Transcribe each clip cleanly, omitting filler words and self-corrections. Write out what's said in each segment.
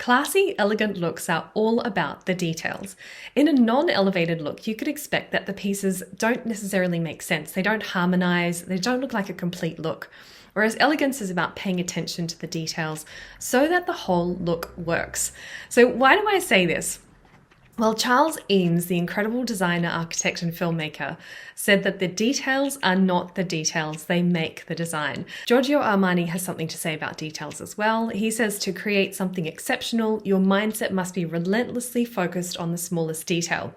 Classy, elegant looks are all about the details. In a non-elevated look, you could expect that the pieces don't necessarily make sense. They don't harmonize, they don't look like a complete look. Whereas elegance is about paying attention to the details so that the whole look works. So why do I say this? Well, Charles Eames, the incredible designer, architect, and filmmaker, said that the details are not the details, they make the design. Giorgio Armani has something to say about details as well. He says to create something exceptional, your mindset must be relentlessly focused on the smallest detail.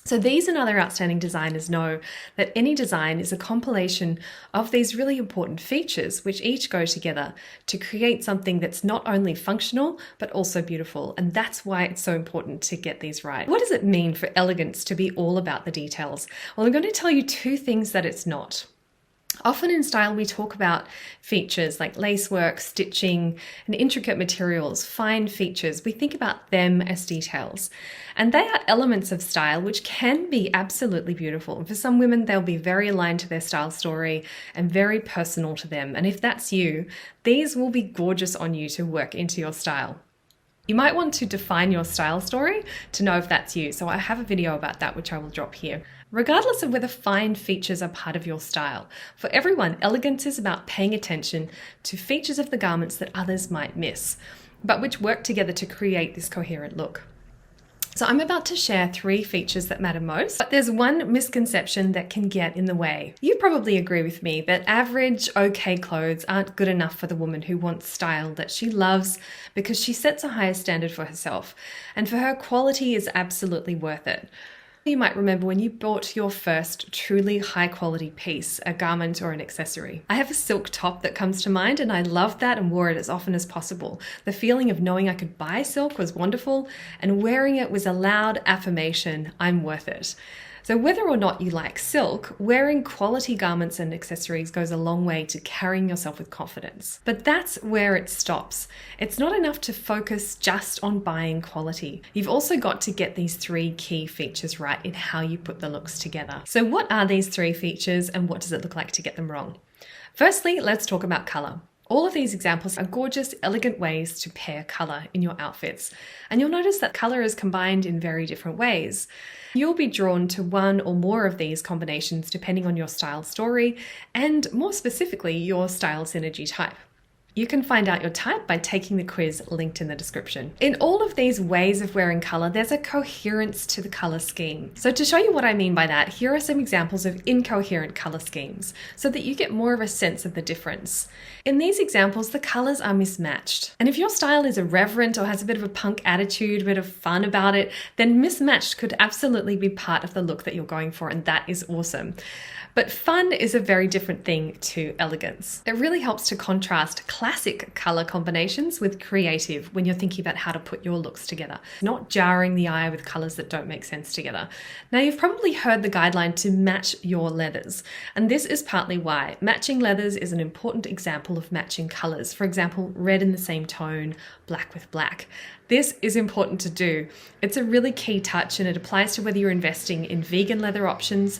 So these and other outstanding designers know that any design is a compilation of these really important features which each go together to create something that's not only functional but also beautiful, and that's why it's so important to get these right. What does it mean for elegance to be all about the details? Well, I'm going to tell you two things that it's not. Often in style, we talk about features like lacework, stitching, and intricate materials, fine features. We think about them as details. And they are elements of style which can be absolutely beautiful. And for some women, they'll be very aligned to their style story and very personal to them. And if that's you, these will be gorgeous on you to work into your style. You might want to define your style story to know if that's you. So I have a video about that, which I will drop here. Regardless of whether fine features are part of your style, for everyone, elegance is about paying attention to features of the garments that others might miss, but which work together to create this coherent look. So I'm about to share 3 features that matter most, but there's one misconception that can get in the way. You probably agree with me that average, okay clothes aren't good enough for the woman who wants style that she loves because she sets a higher standard for herself, and for her, quality is absolutely worth it. You might remember when you bought your first truly high quality piece, a garment or an accessory. I have a silk top that comes to mind, and I loved that and wore it as often as possible. The feeling of knowing I could buy silk was wonderful, and wearing it was a loud affirmation, I'm worth it. So whether or not you like silk, wearing quality garments and accessories goes a long way to carrying yourself with confidence. But that's where it stops. It's not enough to focus just on buying quality. You've also got to get these 3 key features right in how you put the looks together. So what are these 3 features and what does it look like to get them wrong? Firstly, let's talk about color. All of these examples are gorgeous, elegant ways to pair color in your outfits. And you'll notice that color is combined in very different ways. You'll be drawn to one or more of these combinations depending on your style story and, more specifically, your style synergy type. You can find out your type by taking the quiz linked in the description. In all of these ways of wearing color, there's a coherence to the color scheme. So to show you what I mean by that, here are some examples of incoherent color schemes so that you get more of a sense of the difference. In these examples, the colors are mismatched. And if your style is irreverent or has a bit of a punk attitude, a bit of fun about it, then mismatched could absolutely be part of the look that you're going for, and that is awesome. But fun is a very different thing to elegance. It really helps to contrast classic color combinations with creative when you're thinking about how to put your looks together, not jarring the eye with colors that don't make sense together. Now, you've probably heard the guideline to match your leathers, and this is partly why. Matching leathers is an important example of matching colors. For example, red in the same tone, black with black. This is important to do. It's a really key touch, and it applies to whether you're investing in vegan leather options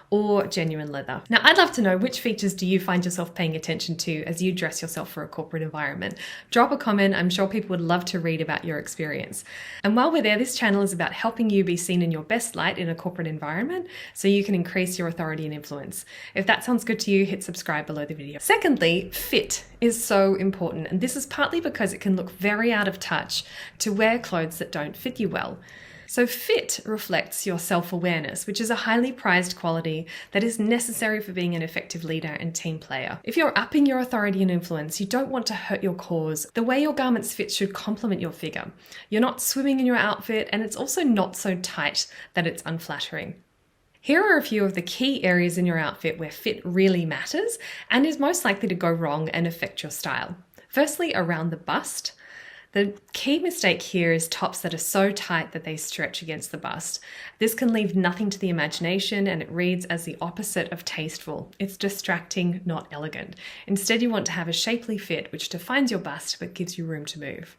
or genuine leather. Now, I'd love to know, which features do you find yourself paying attention to as you dress yourself for a corporate environment? Drop a comment. I'm sure people would love to read about your experience. And while we're there, this channel is about helping you be seen in your best light in a corporate environment so you can increase your authority and influence. If that sounds good to you, hit subscribe below the video. Secondly, fit is so important. And this is partly because it can look very out of touch to wear clothes that don't fit you well. So fit reflects your self-awareness, which is a highly prized quality that is necessary for being an effective leader and team player. If you're upping your authority and influence, you don't want to hurt your cause. The way your garments fit should complement your figure. You're not swimming in your outfit, and it's also not so tight that it's unflattering. Here are a few of the key areas in your outfit where fit really matters and is most likely to go wrong and affect your style. Firstly, around the bust. The key mistake here is tops that are so tight that they stretch against the bust. This can leave nothing to the imagination, and it reads as the opposite of tasteful. It's distracting, not elegant. Instead, you want to have a shapely fit which defines your bust but gives you room to move.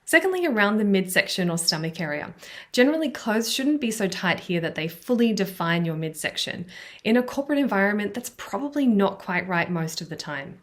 Secondly, around the midsection or stomach area. Generally, clothes shouldn't be so tight here that they fully define your midsection. In a corporate environment, that's probably not quite right most of the time.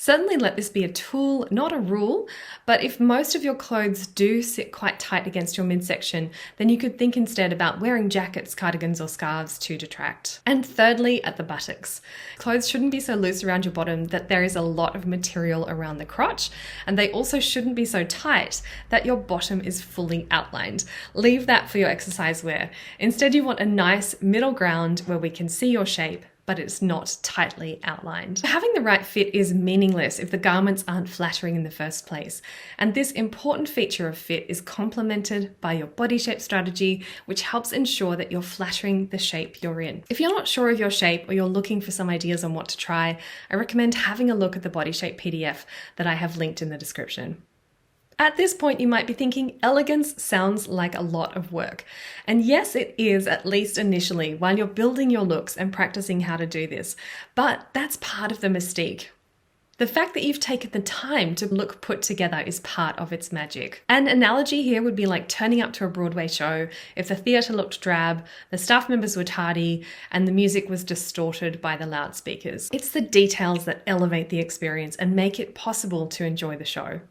Certainly let this be a tool, not a rule, but if most of your clothes do sit quite tight against your midsection, then you could think instead about wearing jackets, cardigans, or scarves to detract. And thirdly, at the buttocks. Clothes shouldn't be so loose around your bottom that there is a lot of material around the crotch, and they also shouldn't be so tight that your bottom is fully outlined. Leave that for your exercise wear. Instead, you want a nice middle ground where we can see your shape, but it's not tightly outlined. Having the right fit is meaningless if the garments aren't flattering in the first place. And this important feature of fit is complemented by your body shape strategy, which helps ensure that you're flattering the shape you're in. If you're not sure of your shape or you're looking for some ideas on what to try, I recommend having a look at the body shape PDF that I have linked in the description. At this point, you might be thinking, elegance sounds like a lot of work. And yes, it is, at least initially, while you're building your looks and practicing how to do this. But that's part of the mystique. The fact that you've taken the time to look put together is part of its magic. An analogy here would be like turning up to a Broadway show if the theatre looked drab, the staff members were tardy, and the music was distorted by the loudspeakers. It's the details that elevate the experience and make it possible to enjoy the show.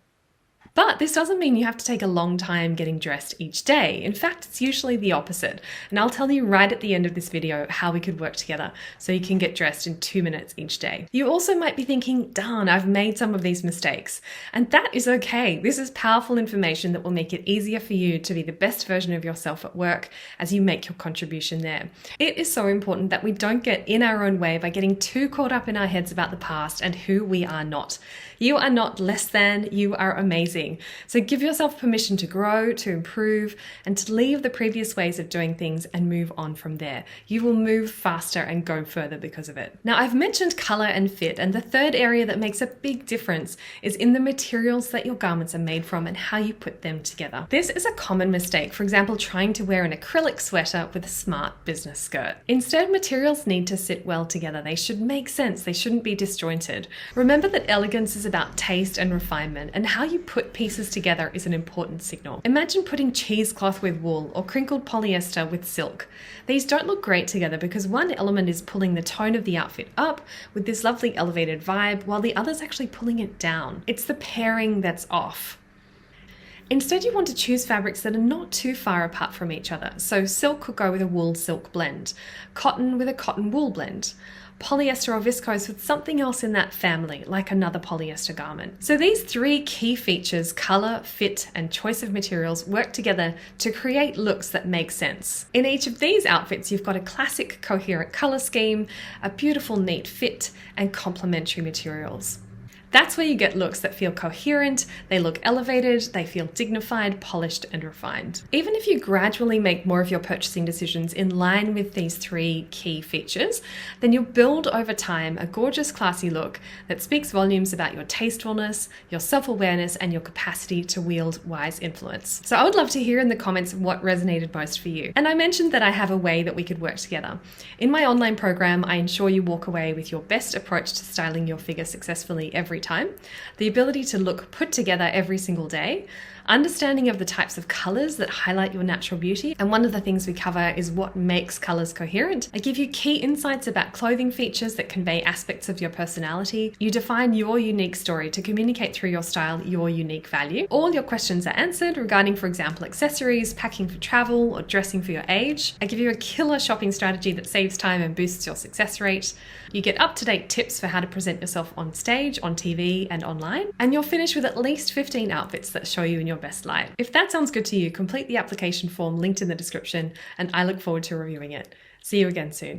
But this doesn't mean you have to take a long time getting dressed each day. In fact, it's usually the opposite. And I'll tell you right at the end of this video how we could work together so you can get dressed in 2 minutes each day. You also might be thinking, darn, I've made some of these mistakes. And that is okay. This is powerful information that will make it easier for you to be the best version of yourself at work as you make your contribution there. It is so important that we don't get in our own way by getting too caught up in our heads about the past and who we are not. You are not less than, you are amazing. So give yourself permission to grow, to improve, and to leave the previous ways of doing things and move on from there. You will move faster and go further because of it. Now, I've mentioned color and fit, and the third area that makes a big difference is in the materials that your garments are made from and how you put them together. This is a common mistake, for example, trying to wear an acrylic sweater with a smart business skirt. Instead, materials need to sit well together. They should make sense. They shouldn't be disjointed. Remember that elegance is about taste and refinement, and how you put pieces together is an important signal. Imagine putting cheesecloth with wool or crinkled polyester with silk. These don't look great together because one element is pulling the tone of the outfit up with this lovely elevated vibe, while the other's actually pulling it down. It's the pairing that's off. Instead, you want to choose fabrics that are not too far apart from each other. So silk could go with a wool-silk blend, cotton with a cotton-wool blend, polyester or viscose with something else in that family, like another polyester garment. So these three key features, color, fit, and choice of materials, work together to create looks that make sense. In each of these outfits, you've got a classic coherent color scheme, a beautiful neat fit, and complementary materials. That's where you get looks that feel coherent, they look elevated, they feel dignified, polished, and refined. Even if you gradually make more of your purchasing decisions in line with these three key features, then you'll build over time a gorgeous, classy look that speaks volumes about your tastefulness, your self-awareness, and your capacity to wield wise influence. So I would love to hear in the comments what resonated most for you. And I mentioned that I have a way that we could work together. In my online program, I ensure you walk away with your best approach to styling your figure successfully every time, the ability to look put together every single day, understanding of the types of colors that highlight your natural beauty. And one of the things we cover is what makes colors coherent. I give you key insights about clothing features that convey aspects of your personality. You define your unique story to communicate through your style your unique value. All your questions are answered regarding, for example, accessories, packing for travel, or dressing for your age. I give you a killer shopping strategy that saves time and boosts your success rate. You get up-to-date tips for how to present yourself on stage, on TV, and online. And you'll finish with at least 15 outfits that show you in your best light. If that sounds good to you, complete the application form linked in the description, and I look forward to reviewing it. See you again soon.